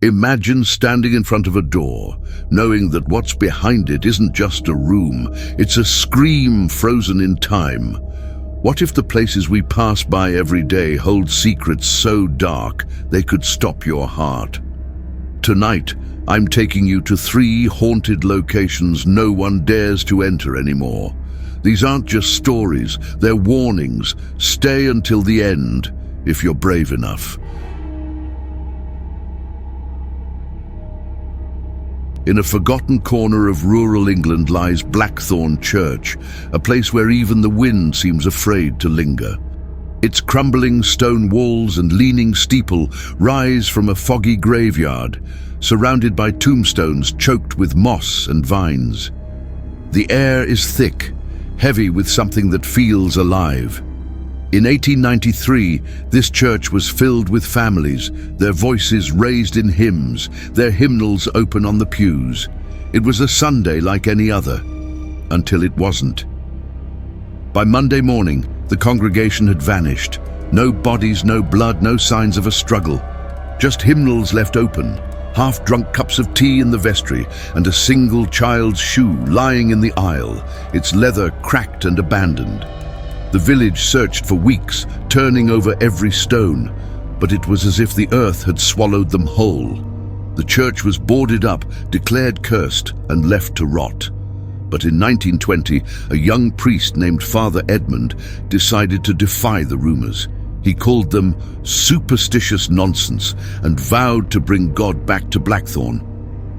Imagine standing in front of a door, knowing that what's behind it isn't just a room, it's a scream frozen in time. What if the places we pass by every day hold secrets so dark they could stop your heart? Tonight, I'm taking you to 3 haunted locations no one dares to enter anymore. These aren't just stories, they're warnings. Stay until the end, if you're brave enough. In a forgotten corner of rural England lies Blackthorn Church, a place where even the wind seems afraid to linger. Its crumbling stone walls and leaning steeple rise from a foggy graveyard, surrounded by tombstones choked with moss and vines. The air is thick, heavy with something that feels alive. In 1893, this church was filled with families, their voices raised in hymns, their hymnals open on the pews. It was a Sunday like any other, until it wasn't. By Monday morning, the congregation had vanished. No bodies, no blood, no signs of a struggle. Just hymnals left open, half-drunk cups of tea in the vestry, and a single child's shoe lying in the aisle, its leather cracked and abandoned. The village searched for weeks, turning over every stone, but it was as if the earth had swallowed them whole. The church was boarded up, declared cursed, and left to rot. But in 1920, a young priest named Father Edmund decided to defy the rumors. He called them superstitious nonsense and vowed to bring God back to Blackthorn.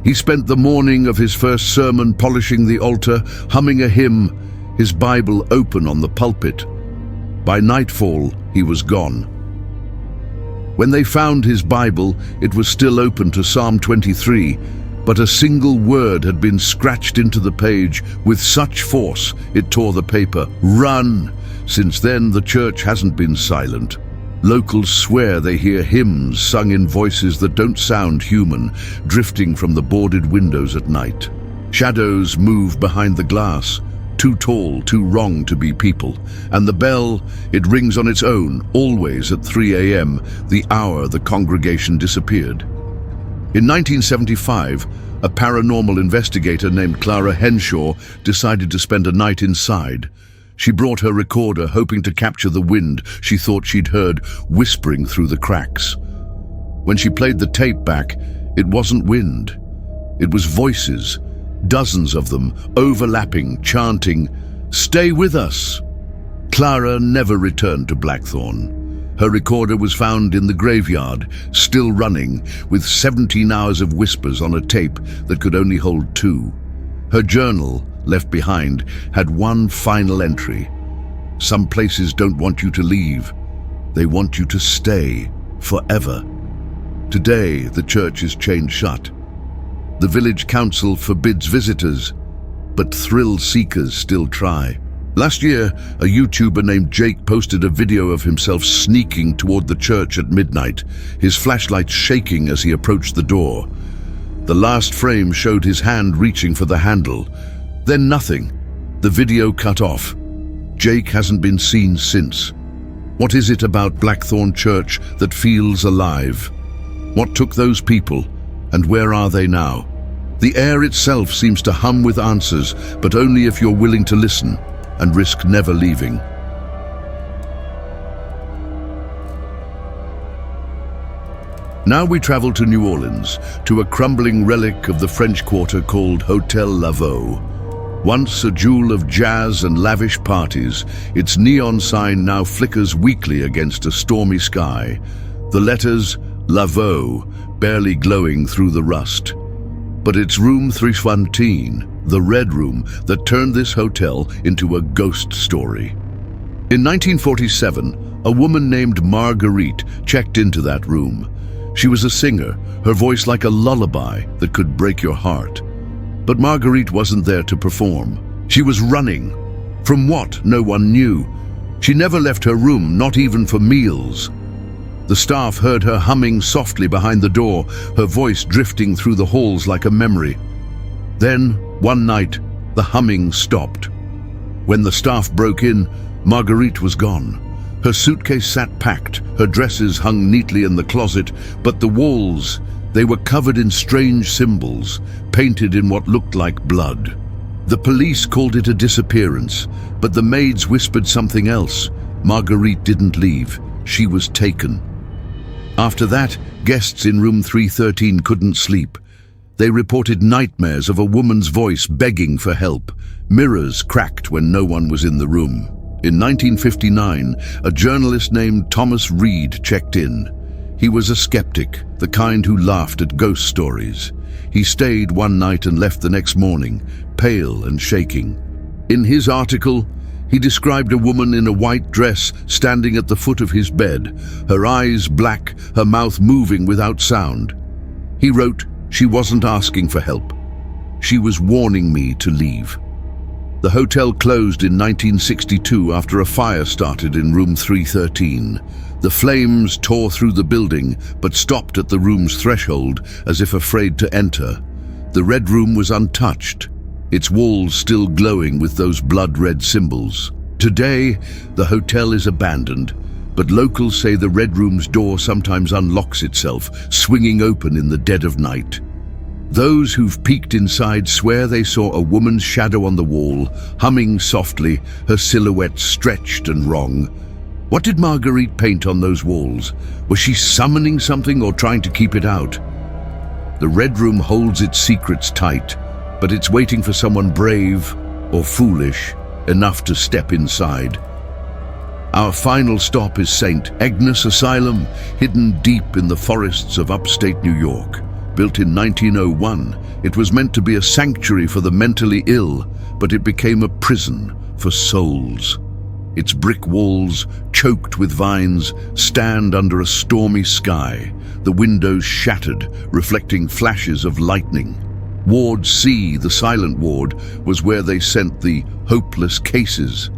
He spent the morning of his first sermon polishing the altar, humming a hymn, his Bible open on the pulpit. By nightfall, he was gone. When they found his Bible, it was still open to Psalm 23, but a single word had been scratched into the page with such force it tore the paper. Run! Since then, the church hasn't been silent. Locals swear they hear hymns sung in voices that don't sound human, drifting from the boarded windows at night. Shadows move behind the glass, too tall, too wrong to be people. And the bell, it rings on its own, always at 3 a.m., the hour the congregation disappeared. In 1975, a paranormal investigator named Clara Henshaw decided to spend a night inside. She brought her recorder, hoping to capture the wind she thought she'd heard whispering through the cracks. When she played the tape back, it wasn't wind. It was voices, dozens of them, overlapping, chanting, "Stay with us!" Clara never returned to Blackthorn. Her recorder was found in the graveyard, still running, with 17 hours of whispers on a tape that could only hold 2. Her journal, left behind, had one final entry. Some places don't want you to leave. They want you to stay forever. Today, the church is chained shut. The village council forbids visitors, but thrill seekers still try. Last year, a YouTuber named Jake posted a video of himself sneaking toward the church at midnight, his flashlight shaking as he approached the door. The last frame showed his hand reaching for the handle. Then nothing. The video cut off. Jake hasn't been seen since. What is it about Blackthorn Church that feels alive? What took those people, and where are they now? The air itself seems to hum with answers, but only if you're willing to listen and risk never leaving. Now we travel to New Orleans, to a crumbling relic of the French Quarter called Hotel Laveau. Once a jewel of jazz and lavish parties, its neon sign now flickers weakly against a stormy sky. The letters Laveau barely glowing through the rust. But it's room 317, the red room that turned this hotel into a ghost story. In 1947, a woman named Marguerite checked into that room. She was a singer, her voice like a lullaby that could break your heart. But Marguerite wasn't there to perform. She was running. From what? No one knew. She never left her room, not even for meals. The staff heard her humming softly behind the door, her voice drifting through the halls like a memory. Then, one night, the humming stopped. When the staff broke in, Marguerite was gone. Her suitcase sat packed, her dresses hung neatly in the closet, but the walls, They were covered in strange symbols, painted in what looked like blood. The police called it a disappearance, but the maids whispered something else. Marguerite didn't leave. She was taken. After that, guests in room 313 couldn't sleep. They reported nightmares of a woman's voice begging for help. Mirrors cracked when no one was in the room. In 1959, a journalist named Thomas Reed checked in. He was a skeptic, the kind who laughed at ghost stories. He stayed one night and left the next morning, pale and shaking. In his article, he described a woman in a white dress standing at the foot of his bed, her eyes black, her mouth moving without sound. He wrote, "She wasn't asking for help. She was warning me to leave." The hotel closed in 1962 after a fire started in room 313. The flames tore through the building, but stopped at the room's threshold as if afraid to enter. The red room was untouched, its walls still glowing with those blood-red symbols. Today, the hotel is abandoned, but locals say the red room's door sometimes unlocks itself, swinging open in the dead of night. Those who've peeked inside swear they saw a woman's shadow on the wall, humming softly, her silhouette stretched and wrong. What did Marguerite paint on those walls? Was she summoning something or trying to keep it out? The red room holds its secrets tight, but it's waiting for someone brave or foolish enough to step inside. Our final stop is St. Agnes Asylum, hidden deep in the forests of upstate New York. Built in 1901, it was meant to be a sanctuary for the mentally ill, but it became a prison for souls. Its brick walls, choked with vines, stand under a stormy sky, the windows shattered, reflecting flashes of lightning. Ward C, the silent ward, was where they sent the hopeless cases.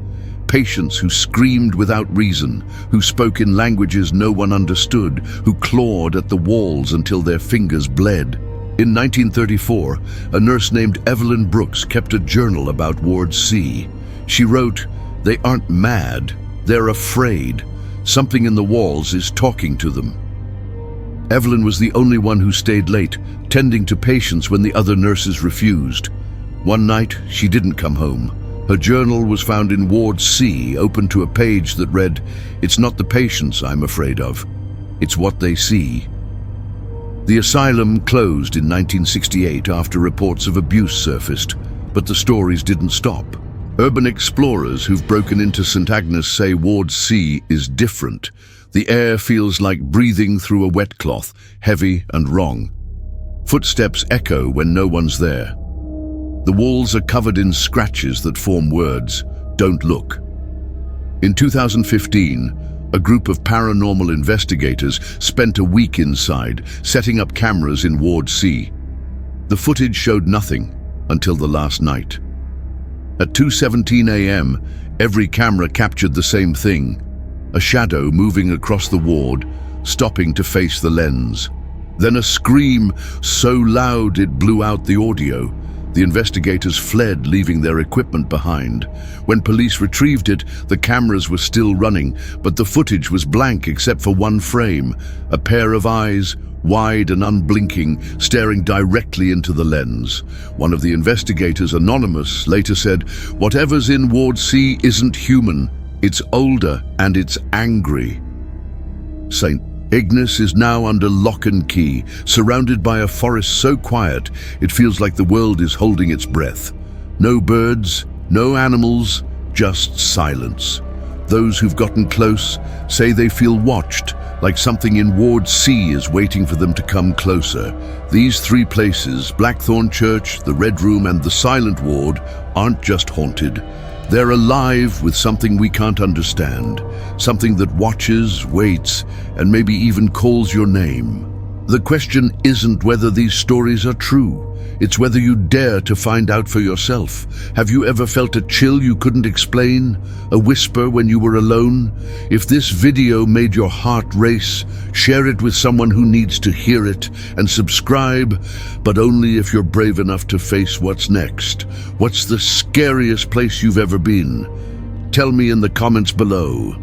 Patients who screamed without reason, who spoke in languages no one understood, who clawed at the walls until their fingers bled. In 1934, a nurse named Evelyn Brooks kept a journal about Ward C. She wrote, "They aren't mad, they're afraid. Something in the walls is talking to them." Evelyn was the only one who stayed late, tending to patients when the other nurses refused. One night, she didn't come home. Her journal was found in Ward C, open to a page that read, "It's not the patients I'm afraid of, it's what they see." The asylum closed in 1968 after reports of abuse surfaced, but the stories didn't stop. Urban explorers who've broken into St. Agnes say Ward C is different. The air feels like breathing through a wet cloth, heavy and wrong. Footsteps echo when no one's there. The walls are covered in scratches that form words, "Don't look." In 2015, a group of paranormal investigators spent a week inside, setting up cameras in Ward C. The footage showed nothing until the last night. At 2:17 a.m., every camera captured the same thing, a shadow moving across the ward, stopping to face the lens. Then a scream so loud it blew out the audio. The investigators fled, leaving their equipment behind. When police retrieved it, the cameras were still running, but the footage was blank except for one frame, a pair of eyes, wide and unblinking, staring directly into the lens. One of the investigators, anonymous, later said, "Whatever's in Ward C isn't human. It's older and it's angry." St. Agnes is now under lock and key, surrounded by a forest so quiet it feels like the world is holding its breath. No birds, no animals, just silence. Those who've gotten close say they feel watched, like something in Ward C is waiting for them to come closer. These three places, Blackthorn Church, the Red Room and the Silent Ward, aren't just haunted. They're alive with something we can't understand, something that watches, waits, and maybe even calls your name. The question isn't whether these stories are true. It's whether you dare to find out for yourself. Have you ever felt a chill you couldn't explain? A whisper when you were alone? If this video made your heart race, share it with someone who needs to hear it, and subscribe, but only if you're brave enough to face what's next. What's the scariest place you've ever been? Tell me in the comments below.